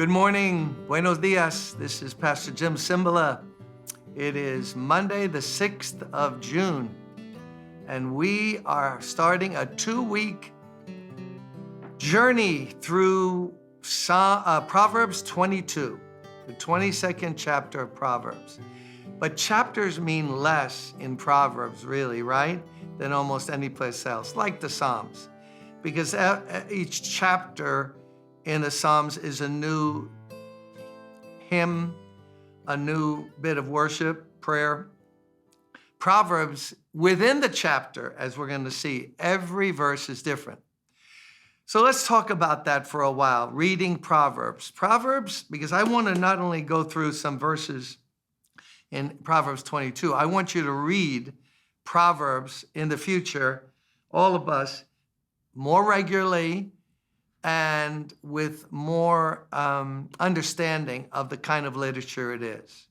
Good morning. Buenos dias. This is Pastor Jim Cymbala. It is Monday, the 6th of June, and we are starting a 2-week journey through Proverbs 22, the 22nd chapter of Proverbs. But chapters mean less in Proverbs, really, right, than almost any place else, like the Psalms, because each chapter in the Psalms is a new hymn, a new bit of worship, prayer. Proverbs, within the chapter, as we're going to see, every verse is different. So let's talk about that for a while, reading Proverbs. Proverbs, because I want to not only go through some verses in Proverbs 22, I want you to read Proverbs in the future, all of us, more regularly, and with more understanding of the kind of literature it is.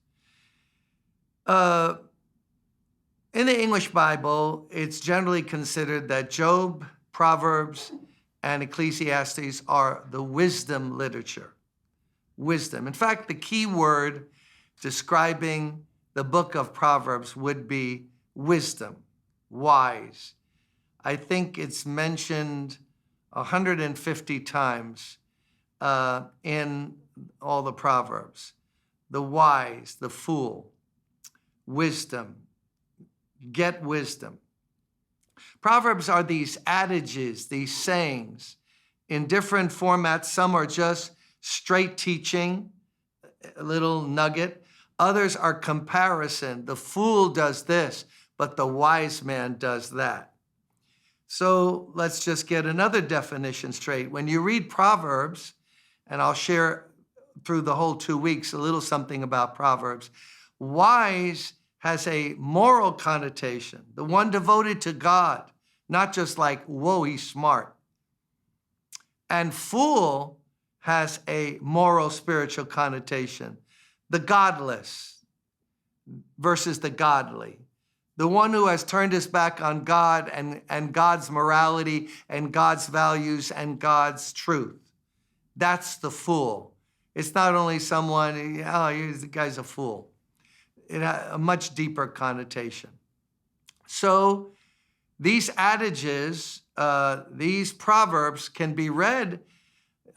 In the English Bible, it's generally considered that Job, Proverbs, and Ecclesiastes are the wisdom literature. Wisdom. In fact, the key word describing the book of Proverbs would be wisdom, wise. I think it's mentioned 150 times in all the Proverbs. The wise, the fool, wisdom, get wisdom. Proverbs are these adages, these sayings in different formats. Some are just straight teaching, a little nugget. Others are comparison. The fool does this, but the wise man does that. So let's just get another definition straight. When you read Proverbs, and I'll share through the whole 2 weeks a little something about Proverbs, wise has a moral connotation, the one devoted to God, not just like, whoa, he's smart. And fool has a moral, spiritual connotation, the godless versus the godly. The one who has turned his back on God and God's morality and God's values and God's truth. That's the fool. It's not only someone, oh, the guy's a fool. It has a much deeper connotation. So these adages, these proverbs can be read.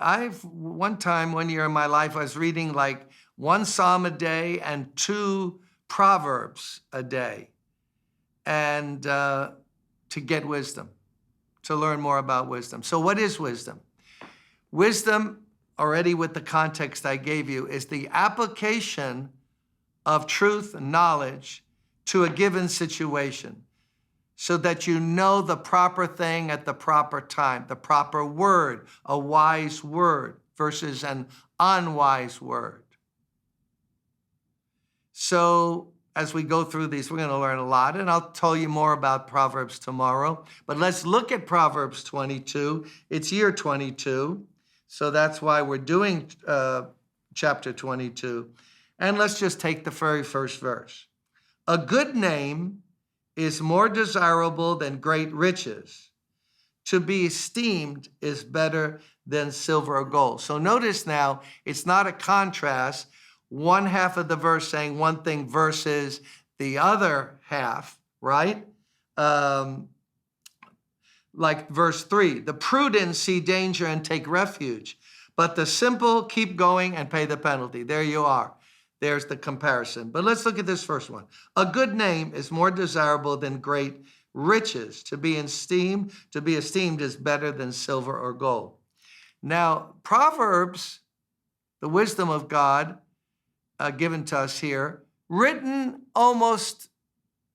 One year in my life, I was reading like 1 psalm a day and 2 proverbs a day. And to get wisdom, to learn more about wisdom. So what is wisdom? Wisdom, already with the context I gave you, is the application of truth and knowledge to a given situation so that you know the proper thing at the proper time, the proper word, a wise word versus an unwise word. So as we go through these, we're going to learn a lot, and I'll tell you more about Proverbs tomorrow. But let's look at Proverbs 22. It's year 22, so that's why we're doing chapter 22. And let's just take the very first verse. A good name is more desirable than great riches. To be esteemed is better than silver or gold. So notice now, it's not a contrast. One half of the verse saying one thing versus the other half, right? Like verse 3, the prudent see danger and take refuge, but the simple keep going and pay the penalty. There you are. There's the comparison. But let's look at this first one. A good name is more desirable than great riches. To be esteemed is better than silver or gold. Now, Proverbs, the wisdom of God, given to us here, written almost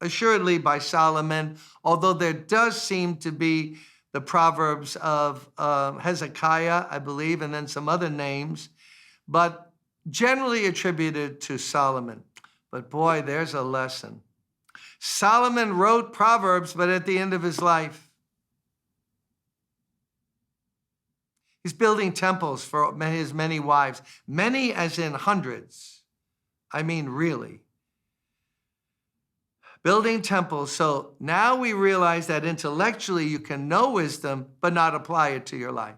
assuredly by Solomon, although there does seem to be the Proverbs of Hezekiah, I believe, and then some other names, but generally attributed to Solomon. But boy, there's a lesson. Solomon wrote Proverbs, but at the end of his life, he's building temples for his many wives, many as in hundreds. I mean, really. Building temples. So now we realize that intellectually you can know wisdom, but not apply it to your life.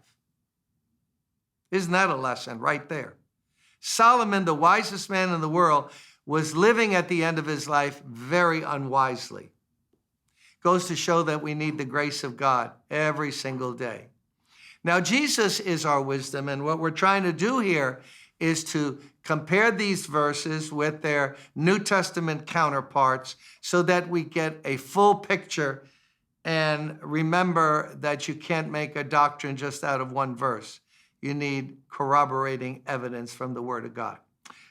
Isn't that a lesson right there? Solomon, the wisest man in the world, was living at the end of his life very unwisely. Goes to show that we need the grace of God every single day. Now, Jesus is our wisdom, and what we're trying to do here is to compare these verses with their New Testament counterparts so that we get a full picture, and remember that you can't make a doctrine just out of one verse. You need corroborating evidence from the Word of God.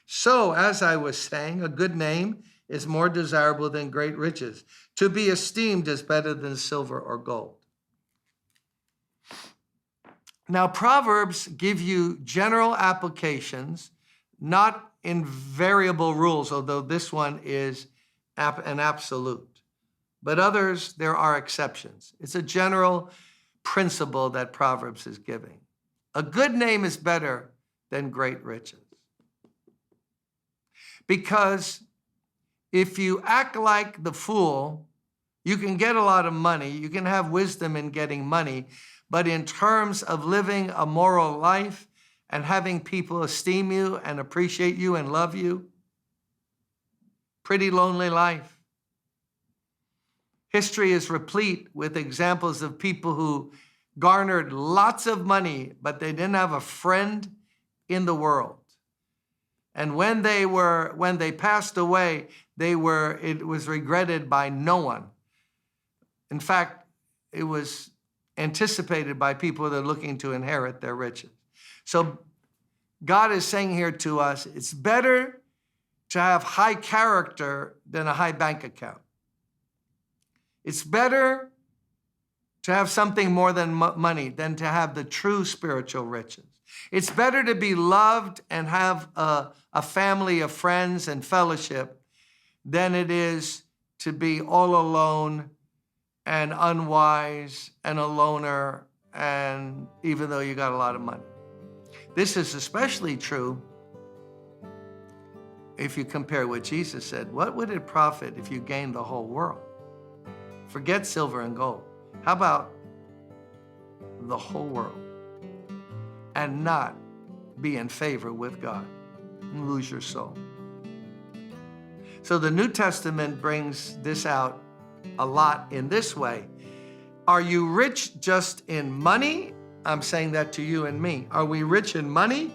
So, as I was saying, a good name is more desirable than great riches. To be esteemed is better than silver or gold. Now, Proverbs give you general applications, not invariable rules, although this one is an absolute. But others, there are exceptions. It's a general principle that Proverbs is giving. A good name is better than great riches. Because if you act like the fool, you can get a lot of money, you can have wisdom in getting money, but in terms of living a moral life and having people esteem you and appreciate you and love you, pretty lonely life. History is replete with examples of people who garnered lots of money, but they didn't have a friend in the world. And when they passed away, it was regretted by no one. In fact, it was anticipated by people that are looking to inherit their riches. So God is saying here to us, it's better to have high character than a high bank account. It's better to have something more than money than to have the true spiritual riches. It's better to be loved and have a family of friends and fellowship than it is to be all alone and unwise and a loner, and even though you got a lot of money. This is especially true if you compare what Jesus said. What would it profit if you gained the whole world? Forget silver and gold. How about the whole world and not be in favor with God and lose your soul? So the New Testament brings this out a lot in this way. Are you rich just in money? I'm saying that to you and me. Are we rich in money,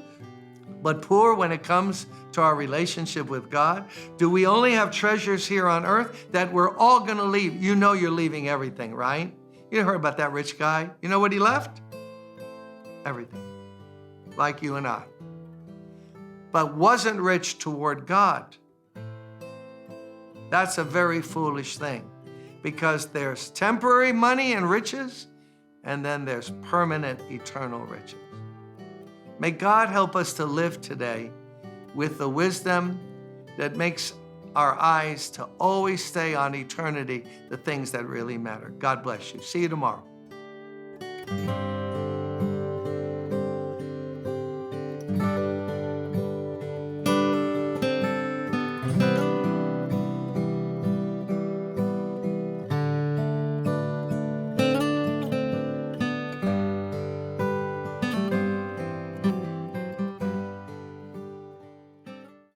but poor when it comes to our relationship with God? Do we only have treasures here on earth that we're all going to leave? You know you're leaving everything, right? You heard about that rich guy. You know what he left? Everything. Like you and I. But wasn't rich toward God. That's a very foolish thing, because there's temporary money and riches, and then there's permanent eternal riches. May God help us to live today with the wisdom that makes our eyes to always stay on eternity, the things that really matter. God bless you. See you tomorrow.